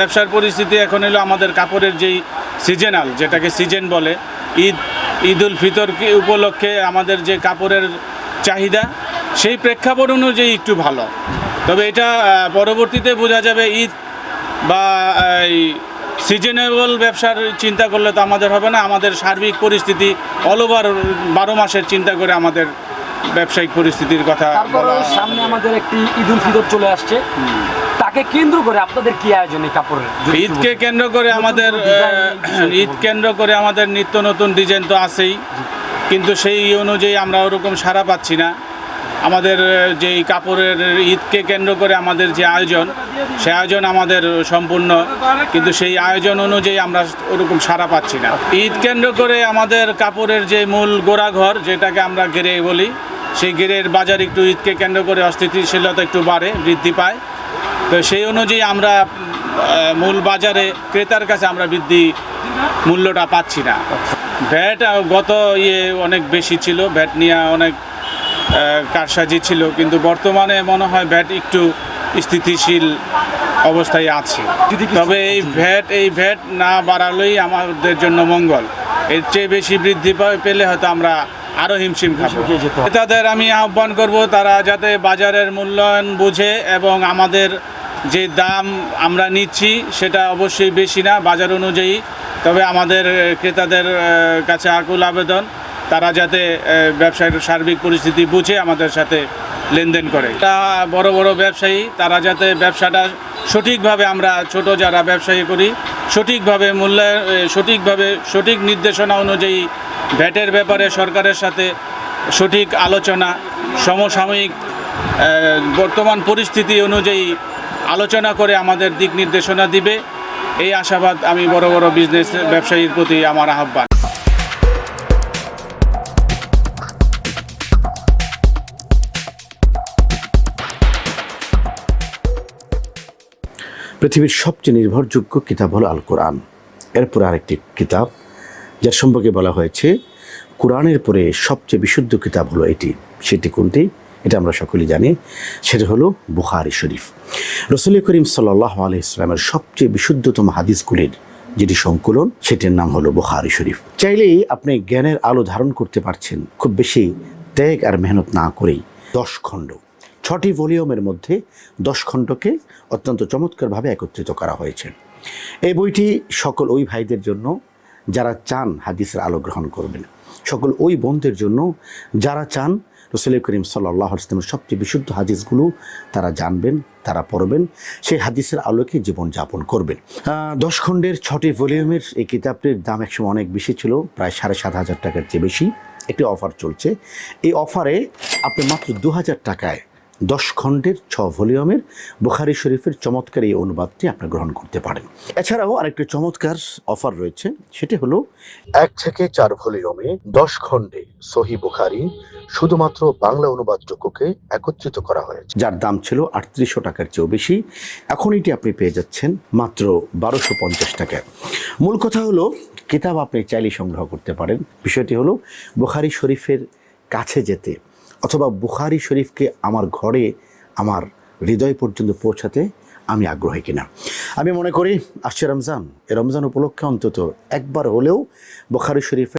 ব্যবসার পরিস্থিতি এখন হলো আমাদের কাপড়ের যেই সিজনাল, যেটাকে সিজন বলে, ঈদুল ফিতর উপলক্ষে আমাদের যে কাপড়ের চাহিদা সেই প্রেক্ষাপট অনুযায়ী একটু ভালো। তবে এটা পরবর্তীতে বোঝা যাবে ঈদ বা সিজনেবল ব্যবসার চিন্তা করলে তো আমাদের হবে না। আমাদের সার্বিক পরিস্থিতি অল ওভার 12 মাসের চিন্তা করে আমাদের ব্যবসায়িক পরিস্থিতির কথা বলা। সামনে আমাদের একটি ঈদুল ফিতর চলে আসছে, তাকে কেন্দ্র করে আপনাদের কি আয়োজন? এই কাপড়ের ঈদকে কেন্দ্র করে আমাদের নিত্য নতুন ডিজাইন তো আছেই, কিন্তু সেই অনুযায়ী আমরা ওরকম সাড়া পাচ্ছি না। আমাদের যেই কাপড়ের ঈদকে কেন্দ্র করে আমাদের যে আয়োজন, সেই আয়োজন আমাদের সম্পূর্ণ, কিন্তু সেই আয়োজন অনুযায়ী আমরা ওরকম সাড়া পাচ্ছি না। ঈদ কেন্দ্র করে আমাদের কাপড়ের যে মূল গোড়াঘর, যেটাকে আমরা গেরে বলি, সেই গেরের বাজার একটু ঈদকে কেন্দ্র করে অস্থিতিশীলতা একটু বাড়ে, বৃদ্ধি পায়। তো সেই অনুযায়ী আমরা মূল বাজারে ক্রেতার কাছে আমরা বৃদ্ধি মূল্যটা পাচ্ছি না। ভ্যাট গত অনেক বেশি ছিল, ভ্যাট নিয়ে অনেক কারসাজি ছিল, কিন্তু বর্তমানে মনে হয় ভ্যাট একটু স্থিতিশীল অবস্থায় আছে। তবে এই ভ্যাট না বাড়ালেই আমাদের জন্য মঙ্গল। এর চেয়ে বেশি বৃদ্ধি পেলে হয়তো আমরা আরও হিমশিম খাবো। ক্রেতাদের আমি আহ্বান করব, তারা যাতে বাজারের মূল্যায়ন বুঝে এবং আমাদের যে দাম আমরা নিচ্ছি সেটা অবশ্যই বেশি না বাজার অনুযায়ী। তবে আমাদের ক্রেতাদের কাছে আকুল আবেদন, তারা যাতে ব্যবসায়ের সার্বিক পরিস্থিতি বুঝে আমাদের সাথে লেনদেন করে। তা বড় বড় ব্যবসায়ী, তারা যাতে ব্যবসাটা সঠিকভাবে, আমরা ছোট যারা ব্যবসায়ী করি, সঠিকভাবে সঠিক নির্দেশনা অনুযায়ী ভ্যাটের ব্যাপারে সরকারের সাথে সঠিক আলোচনা, সমসাময়িক বর্তমান পরিস্থিতি অনুযায়ী আলোচনা করে আমাদের দিক নির্দেশনা দিবে, এই আশাবাদ আমি বড় বড় বিজনেস ব্যবসায়ীর প্রতি আমার আহ্বান। পৃথিবীর সবচেয়ে নির্ভরযোগ্য কিতাব হলো আল কোরআন। এরপরে আরেকটি কিতাব যার সম্পর্কে বলা হয়েছে কোরআনের পরে সবচেয়ে বিশুদ্ধ কিতাব হলো এটি। সেটি কোনটি? এটা আমরা সকলেই জানি, সেটা হলো বুখারী শরীফ। রাসূল করিম সাল্লাল্লাহু আলাইহি ওয়াসাল্লামের সবচেয়ে বিশুদ্ধতম হাদিসগুলির যেটি সংকলন, সেটির নাম হলো বুখারী শরীফ। চাইলেই আপনি জ্ঞানের আলো ধারণ করতে পারছেন খুব বেশি ত্যাগ আর মেহনত না করেই। 10 খণ্ড, 6টি ভলিউমের মধ্যে 10 খণ্ডকে অত্যন্ত চমৎকারভাবে একত্রিত করা হয়েছে। এই বইটি সকল ওই ভাইদের জন্য যারা চান হাদিসের আলো গ্রহণ করবেন, সকল ওই বোনদের জন্য যারা চান রাসূল করিম সাল্লাল্লাহু আলাইহি ওয়াসাল্লামের সবচেয়ে বিশুদ্ধ হাদিসগুলো তারা জানবেন, তারা পড়বেন, সেই হাদিসের আলোকে জীবনযাপন করবেন। 10 খণ্ডের 6টি ভলিউমের এই কিতাবটির দাম একসময় অনেক বেশি ছিল, প্রায় 7,500 টাকার চেয়ে বেশি। একটি অফার চলছে, এই অফারে আপনি মাত্র 2,000 টাকায় 10 খণ্ডের 6 ভলিউমের বুখারী শরীফের চমৎকার এই অনুবাদটি আপনি গ্রহণ করতে পারেন। এছাড়াও আরেকটি চমৎকার অফার রয়েছে, সেটি হলো 1 থেকে 4 ভলিউমে 10 খণ্ডে সহিহ বুখারী শুধুমাত্র বাংলা অনুবাদটুকুকে একত্রিত করা হয়েছে, যার দাম ছিল 3800 টাকার চেয়েও বেশি। এখন এটি আপনি পেয়ে যাচ্ছেন মাত্র 1250 টাকায়। মূল কথা হলো কিতাব আপনি চাইলেই সংগ্রহ করতে পারেন। বিষয়টি হলো বুখারী শরীফের কাছে যেতে অথবা বুখারী শরীফকে আমার ঘরে, আমার হৃদয় পর্যন্ত পৌঁছাতে আমি আগ্রহী কিনা। আমি মনে করি আসছে রমজান, এই রমজান উপলক্ষে অন্তত একবার হলেও বুখারী শরীফে